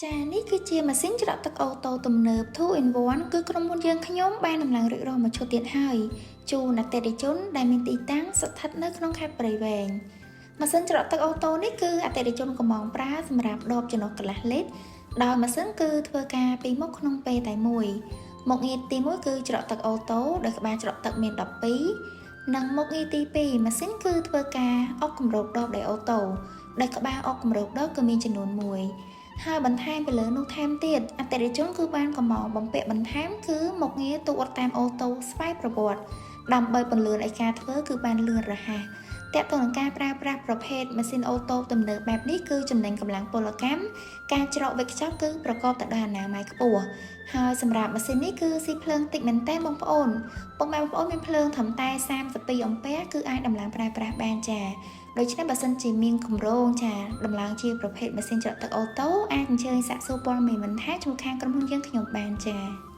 ចានេះគឺជាម៉ាស៊ីនច្រកទឹកអូតូទំនើប 2 in 1 គឺក្រុមហ៊ុនយើងខ្ញុំបានដំឡើងរួចរាល់មកឈុតទៀតហើយជូនអតិថិជនដែលមានទីតាំងស្ថិតនៅក្នុងខេត្តព្រៃវែងម៉ាស៊ីនច្រកទឹកអូតូនេះគឺអតិថិជនកំងប្រើសម្រាប់ដបចន្លោះកន្លះលីត្រដោយម៉ាស៊ីនគឺធ្វើការពីរមុខក្នុងពេលតែមួយមុខងារទី1គឺច្រកទឹកអូតូដោយក្បាលច្រកទឹកមាន12និងមុខងារទី2ម៉ាស៊ីនគឺធ្វើការអុកគម្របដបដោយអូតូដោយក្បាលអុកគម្របដបគឺមានចំនួន1ហើយបន្ថែមទៅលើនោះថែមទៀតអតិថិជនគឺបានកំងបំពាក់បន្ថែមគឺមុខងារទូអត់តាមអូតូស្វ័យប្រវត្តិដើម្បីពន្លឿនឲ្យការធ្វើគឺបានលឿនរហ័សតើតើនឹងការប្រើប្រាស់ប្រភេទម៉ាស៊ីនអូតូទំនើបបែបនេះគឺចំណេញកម្លាំងពលកម្មការច្រកវេចខ្ចប់គឺប្រកបទៅដោយអនាម័យខ្ពស់ហើយសម្រាប់ម៉ាស៊ីននេះគឺស៊ីភ្លើងតិចមែនទែនបងប្អូនមានភ្លើងត្រឹមតែ32អង្ពែគឺអាចដំឡើងប្រើប្រាស់បានចាដូច្នេះបើសិនជាមានគម្រោងចាដំឡើងជាប្រភេទម៉ាស៊ីនច្រកទឹកអូតូអាចអញ្ជើញសាកសួរព័ត៌មានបន្ថែមជាមួយខាងក្រុមហ៊ុនយើងខ្ញុំបានចា